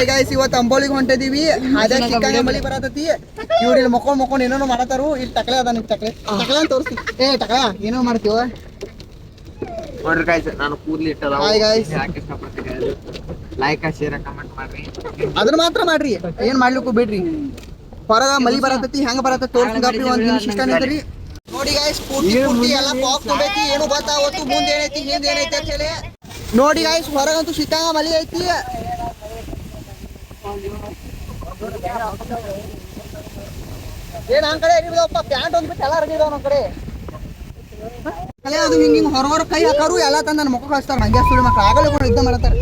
Hi guys, ಇವತ್ತು ಅಂಬೋಲಿಗೆ ಹೊಂಟಿದೀವಿ. ಅದೇ ಸಿಕ್ಕಾಗ ಮಳಿ ಬರತೈತಿ. ಇವ್ರು ಇಲ್ಲಿ ಮಕ್ಕೊಂಡ್ ಏನೋ ಮಾಡತಾರು. ಇಲ್ಲಿ ಟಕಲೆ ಅದ, ನಿಮ್ ಟಕಲೆ ಅಂತ ತೋರಿಸ್ತಿ. ಟಕಲ ಏನೋ ಮಾಡ್ತೀವ ನೋಡ್ರಿ ಗಾಯ್ಸ್, ನಾನು ಕೂದ್ಲಿ ಇಟ್ಟದ. ಹಾಯ್ ಗಾಯ್ಸ್, ಯಾಕೆ ಇಷ್ಟಪಡ್ತೀರಿ ಲೈಕ್ ಶೇರ್ ಕಮೆಂಟ್ ಮಾಡ್ರಿ. ಅದನ್ನ ಮಾತ್ರ ಮಾಡ್ರಿ, ಏನ್ ಮಾಡ್ಲಿಕ್ಕೂ ಬಿಡ್ರಿ. ಹೊರಗ ಮಳಿ ಬರತೈತಿ, ಹೆಂಗ ಬರತೈತಿ ತೋರ್ಸ್ರಿ. ಒಂದ್ ನಿಮಿಷ ಇಷ್ಟ ನಿಂತ್ರಿ. ನೋಡಿ ಗಾಯ್ಸ್, ಪೂರ್ತಿ ಎಲ್ಲ ಪಾಪ್ ತುಂಬೈತಿ. ಏನು ಗೊತ್ತಾವತ್ತು ಮುಂದೆ ಏನೈತಿ ಹಿಂದೆ ಏನೈತಿ ಅಂತ ಹೇಳಿ. ನೋಡಿ ಗಾಯ್ಸ್, ಹೊರಗಂತೂ ಸಿಕ್ಕಾಗ ಮಳಿ ಐತಿ. ಏನ್ ಆ ಕಡೆ ಇರಿದಪ್ಪ, ಪ್ಯಾಂಟ್ ಒಂದ್ಬಿಟ್ಟು ಎಲ್ಲ ರಡಿದಾವ ನಮ್ ಕಡೆ. ಅದು ಹಿಂಗ ಹೊರ ಕೈ ಹಾಕಾರು ಎಲ್ಲ ತಂದ ನನ್ನ ಮುಖ ಕಳಿಸ್ತಾರ. ಹಂಗೆ ಸುಳಿ ಮಕ್ಳು ಆಗಲೇ ಯುದ್ಧ ಮಾಡ್ತಾರ.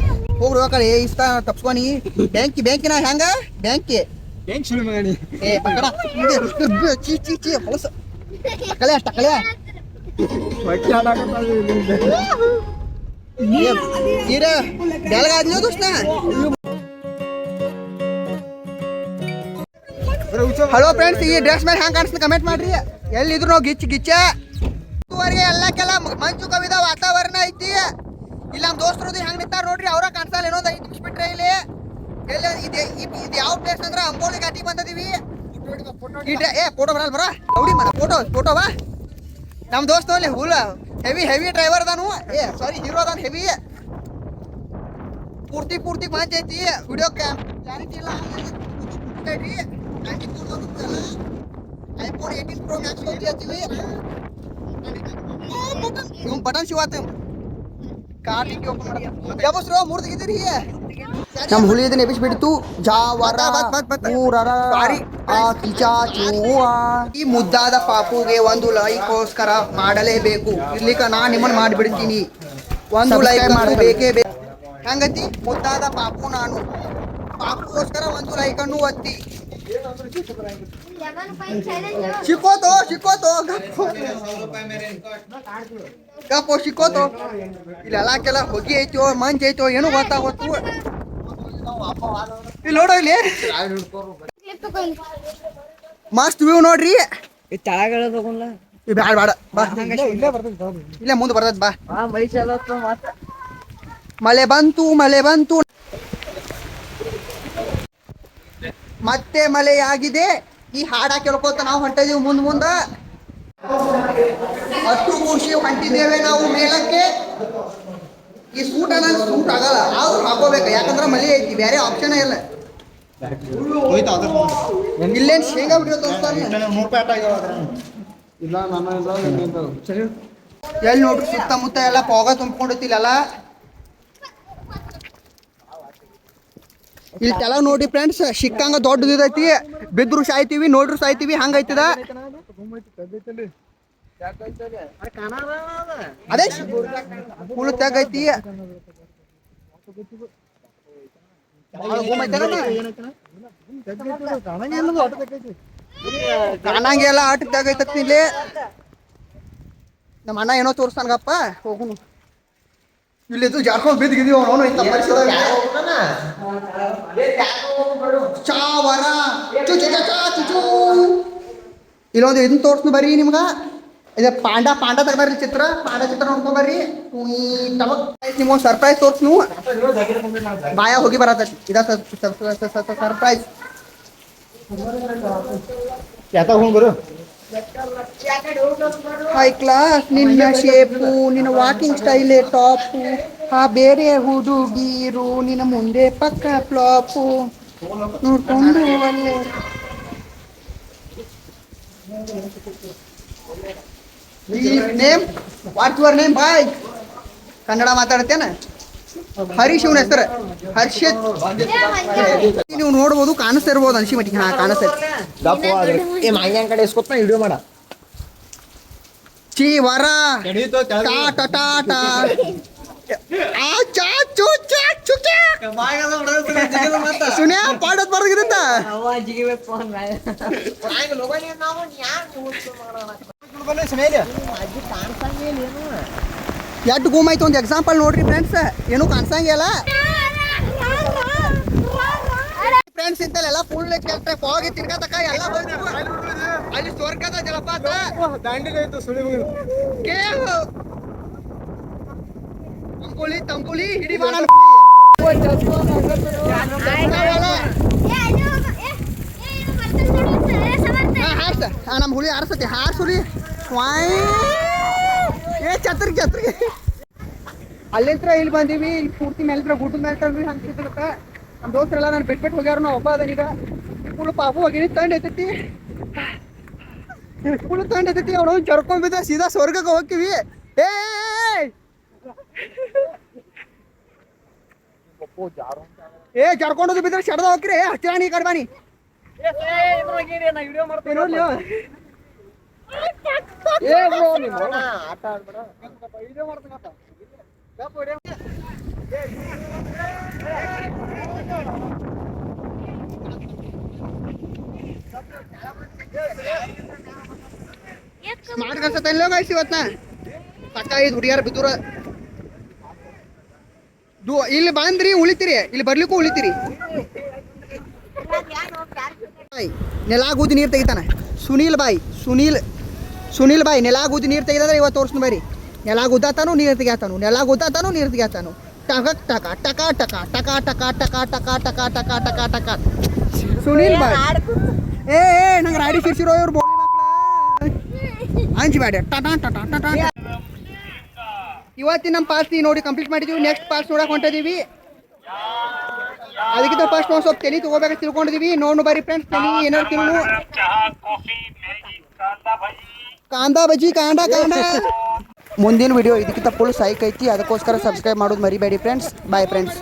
ಹೋಗ್ರು ಕಡೆ ಇಷ್ಟ ತಪ್ಸ್ಕೊನಿ. ಬ್ಯಾಂಕಿನ ಹೆಂಗ ಬ್ಯಾಂಕಿ ಸುಳಿ ಮಗನಿ. ಪಕ್ಕಡ ಚೀ ಚೀ ಚೀ ಹೊಲಸ ಟಕಲೆ ಟಕಲೆ. ಬೆಳಗಾದ್ಲೋ ದೋಸ್ತ. ಹಲೋ ಫ್ರೆಂಡ್ಸ್, ಈ ಡ್ರೆಸ್ ಮೇಲೆ ಹೆಂಗ್ ಕಾಣಿಸ್ತ ಕಮೆಂಟ್ ಮಾಡ್ರಿ. ಎಲ್ಲಿದ್ರು ನಾವು ಗಿಚ್ಚ ಗಿಚ್ಚ ಎಲ್ಲಕ್ಕೆಲ್ಲ ಮಂಚು ಕವಿದ ವಾತಾವರಣ ಐತಿ. ಇಲ್ಲ ನಮ್ಮ ದೋಸ್ತರು ಹೆಂಗ್ ನಿಂತಾರ ನೋಡ್ರಿ. ಅವ್ರ ಕಾಣಿಸಲ್ಲ. ಇನ್ನೊಂದು 5 ನಿಮಿಷ ಬಿಟ್ರೆ ಇಲ್ಲಿ ಇದು ಯಾವ ಪ್ಲೇಸ್ ಅಂದ್ರೆ ಅಂಬೋಲಿ ಘಾಟಿ ಬಂದಿದೀವಿ. ಫೋಟೋ ಬರಲ್ಲ ಬರ ನೋಡಿ ಮರ ಫೋಟೋ ಬಾ. ನಮ್ಮ ದೋಸ್ತ ಅಲ್ಲಿ ಹುಲ್ ಹೆವಿ ಡ್ರೈವರ್ ಅದಾನು. ಸಾರಿ ಹೀರೋ ಅದಾನ ಹೆವಿ. ಪೂರ್ತಿ ಮಂಚ್ ಐತಿ. ವಿಡಿಯೋ ಕ್ಲಾರಿಟಿ ಇಲ್ಲ. iPhone 18 Pro Max ಹೋಗ್ತೀವಿ. ಇವ್ ಬಟನ್ ಶಿವಾತ ಕಾರ್ಟಿಂಗ್ ಯಾವಸ್ರೋ ಮೂರ್ತಿಗಿದ್ದೀರಿ. ನಮ್ಮ ಹುಲಿ ಇದನ್ನ ಎಬ್ಬಿಸ್ಬಿಡ್ತು. ಜಾವರ ಊರರ ಕಿಚಾ ಚೂವ. ಈ ಮುದ್ದಾದ ಪಾಪುಗೆ ಒಂದು ಲೈಕ್ಗೋಸ್ಕರ ಮಾಡಲೇಬೇಕು. ಇರ್ಲಿಕ್ಕ ನಾ ನಿಮ್ಮನ್ನ ಮಾಡಿಬಿಡ್ತೀನಿ. ಒಂದು ಲೈಕ್ ಬೇಕೇ ಬೇಕು. ಹಂಗತಿ ಮುದ್ದಾದ ಪಾಪು ನಾನು. ಪಾಪುಗೋಸ್ಕರ ಒಂದು ಲೈಕ್ ಅನ್ನು ಒತ್ತಿ. ಶಿಕೋತೋ ಗಪ್ಪೋ ಶಿಕೋತೋ. ಇಲ್ಲೆಲ್ಲ ಹೊಗಿ ಐತೋ ಮಂಜ್ ಐತೋ ಏನೋ ಗೊತ್ತಾಗತ್ತು. ಇಲ್ಲಿ ನೋಡೋ, ಇಲ್ಲಿ ಮಸ್ತ್ ವ್ಯೂ ನೋಡ್ರಿ. ಬ್ಯಾಡ ಬಾ, ಇಲ್ಲೇ ಮುಂದೆ ಬರ್ತದ ಬಾ. ಮಳೆ ಬಂತು ಮತ್ತೆ ಮಳೆಯಾಗಿದೆ. ಈ ಹಾಡ ಕೇಳ್ಕೊತ ನಾವು ಹೊಂಟಿದೀವಿ ಮುಂದ. ಹತ್ತು ಖುಷಿ ಹೊಂಟಿದ್ದೇವೆ ನಾವು ಮೇಲಕ್ಕೆ. ಈ ಸೂಟ್ ಆಗಲ್ಲ, ಆದ್ರೂ ಹಾಕೋಬೇಕು. ಯಾಕಂದ್ರೆ ಮಳೆ ಐತಿ, ಬೇರೆ ಆಪ್ಷನ್ ಇಲ್ಲ. ಇಲ್ಲೇನ್ ಶೇಂಗಾ ಬಿಡಿಯೋ ತೋರಿಸ್ತಾರೆ. ಎಲ್ಲಿ ನೋಡ್ರಿ ಸುತ್ತಮುತ್ತ ಎಲ್ಲ ಪೋಗ ತುಂಬ್ಕೊಂಡೈತಿಲ್ಲ. ಇಲ್ಲಿ ಕೆಳಗೆ ನೋಡಿ ಫ್ರೆಂಡ್ಸ್, ಸಿಕ್ಕಂಗ ದೊಡ್ಡದೈತಿ. ಬಿದ್ರು ಸಾಯ್ತೀವಿ, ನೋಡ್ರು ಸಾಯ್ತೀವಿ. ಹಂಗೈತದ ಅದೇ ಫುಲ್ ತೆಗೈತಿ. ಕಾಣಂಗೆಲ್ಲ ಆಟ ತೆಗೈತಿ. ಇಲ್ಲಿ ನಮ್ಮ ಅಣ್ಣ ಏನೋ ತೋರ್ಸ್ತಾನಗಪ್ಪ, ಹೋಗುನು. ಇಲ್ಲಿ ಜಾರ್ಕೊಂಡ್ ಬಿದ್ದಿದೀವಿ. ಅವನು ಚಾವರ ಇಲ್ಲೊಂದು ಇದನ್ನ ತೋರ್ಸ್ನು ಬರ್ರಿ ನಿಮ್ಗ. ಇದೆ ಪಾಂಡ ತಗಬರ್ರಿ ಚಿತ್ರ. ಪಾಂಡ ಚಿತ್ರ ನೋಡ್ಕೊಂಡ್ ಬರ್ರಿ. ನಿಮ್ಗೆ ಸರ್ಪ್ರೈಸ್ ತೋರ್ಸ್ನು. ಬಾಯ ಹೋಗಿ ಬರತ್ತ. ಇದ ಸರ್ಪ್ರೈಸ್. ಹೈ ಕ್ಲಾಸ್ ನಿನ್ನ ಶೇಪು, ನಿನ್ನ ವಾಕಿಂಗ್ ಸ್ಟೈಲೇ ಟಾಪು. ಬೇರೆ ಹುಡುಗೀರು ನಿನ್ನ ಮುಂದೆ ಪಕ್ಕ ಫ್ಲಾಪು. ನೋಡ್ಕೊಂಡು ಒಳ್ಳೆ ನೇಮ್. ವಾಟ್ಸ್ ಯುವರ್ ನೇಮ್ ಬಾಯ್? ಕನ್ನಡ ಮಾತಾಡ್ತೇನೆ. ಹರೀಶ್ ಇವನ ಹೆಸರು ಹರ್ಷಿತ್. ನೀವು ನೋಡ್ಬೋದು, ಕಾಣಿಸ್ತಾ ಇರ್ಬೋದು ಅನ್ಸಿ ಮಟ್ಟಿಗೆ. ಕಾಣಿಸ್ತೈತಿ. ಕಡೆ ಇಸ್ಕೊತ ವಿಡಿಯೋ ಮಾಡ ಚೀವರ ಸುನ್ಯಾ ಪಾಡೋದ್ ಬರ್ಗಿರುತ್ತ. ಎಷ್ಟು ಗುಮಾಯ್ತು ಒಂದು ಎಕ್ಸಾಂಪಲ್ ನೋಡ್ರಿ ಫ್ರೆಂಡ್ಸ್. ಏನು ಕಾಣಿಸಂಗಿಲ್ಲ ಫ್ರೆಂಡ್ಸ್. ಇಂತಲ್ಲ ಫುಲ್ ಹೋಗಿ ತಿರ್ಗತಕ್ಕ ಎಲ್ಲ ಅಲ್ಲಿ ಸ್ವರ್ಗದ ಜಲಪಾತ ತಂಪುಳಿ ಹಿಡಿ ಹುಲಿ ಆರಿಸತಿ ಹಾರಿಸುಲಿ ಸ್ವಾಯ್ ಏ ಛತ್ರಿಗೆ ಅಲ್ಲಿಂತ್ರ ಇಲ್ಲಿ ಬಂದೀವಿ ಇಲ್ಲಿ ಪೂರ್ತಿ ಮೇಲ್ತ್ರ ಗುಡ್ಡ ಮೇಲೆ ಹಂಗಿದ್ದಕ್ಕ ನಮ್ಮ ದೋಸ್ತರೆಲ್ಲ ನಾನು ಬಿಟ್ಬಿಟ್ಟು ಹೋಗ್ಯಾರ ನಾವು ಒಬ್ಬ ಅದನೀಗ ಫುಲ್ ಪಾಪು ಹೋಗಿನಿ ತಂಡ ಐತೈತಿ ಫುಲ್ ತಂಡ ಐತೈತಿ ಅವನು ಜರ್ಕೊಂಡ್ಬಿದ್ದ ಸೀದಾ ಸ್ವರ್ಗಕ್ಕೆ ಹೋಗ್ತೀವಿ ಏ ಜರ್ಕೊಂಡೋದು ಬಿದ್ರೆ ಶಡ್ದ ಹೋಗ್ರಿ ಹಚ್ಚಾಣಿ ಕಡ್ಬಾನಿ ಸ್ಮಾರ್ಟ್ ಕನ್ಸತ್ತಲ್ಲ ಗಾಯ್ಸ್ ಇವತ್ನ ಪಕ್ಕ ಐದು ಹುಡುಗಿಯಾರ ಬಿದ್ದೂರ ಇಲ್ಲಿ ಬಂದ್ರಿ ಉಳಿತೀರಿ ಇಲ್ಲಿ ಬರ್ಲಿಕ್ಕೂ ಉಳಿತೀರಿ ನೆಲಾಗೂದಿ ನೀರು ತೆಗಿತಾನೆ ಸುನೀಲ್ ಬಾಯ್ ನೆಲಾಗೂದಿ ನೀರು ತೆಗಿದ್ರೆ ಇವತ್ತು ತೋರಿಸ್ನು ಬರೀ ನೆಲಾಗುದ್ದಾತಾನು ನೀರು ತೆಗಿತಾನು ನೀರು ತೆಗಿತಾನು ಟಕ ಟಕ ಟಕ ಟಕ ಟಕ ಟಕ ಟಕ ಟಕ ಟಕ ಟಕ ಟಕ ಟಕ ಸುನೀಲ್ ಬಾಯ್ ಏ ನಂಗೆ ರಾಡಿ ಸಿರ್ಸಿರೋ ಇವ್ರು ಬೋಳಿ ಮಕ್ಕಳ ಅಂಜಬೇಡ ಟಟಾ ಟಟಾ ಟಟಾ ಇವತ್ತಿನ ನಮ್ಮ ಪಾಸ್ ನೋಡಿ ಕಂಪ್ಲೀಟ್ ಮಾಡಿದೀವಿ ನೆಕ್ಸ್ಟ್ ಪಾಸ್ ನೋಡಕ್ ಹೊಂಟಿದೀವಿ ಅದಕ್ಕಿಂತ ಫಸ್ಟ್ ಒಂದು ಸ್ವಲ್ಪ ತಲೆ ತಗೋಬೇಕಂತ ತಿಳ್ಕೊಂಡಿದೀವಿ ನೋಡು ಬರ್ರಿ ಫ್ರೆಂಡ್ಸ್ ತಲೆ ಏನಾರು ತಿನ್ನು ಕಾಂದಾ ಬಜ್ಜಿ ಕಾಂಡ ಮುಂದಿನ ವಿಡಿಯೋ ಇದಕ್ಕಿಂತ ಫುಲ್ ಸೈಕ್ ಐತಿ ಅದಕ್ಕೋಸ್ಕರ ಸಬ್ಸ್ಕ್ರೈಬ್ ಮಾಡೋದು ಮರಿಬೇಡಿ ಫ್ರೆಂಡ್ಸ್ ಬಾಯ್ ಫ್ರೆಂಡ್ಸ್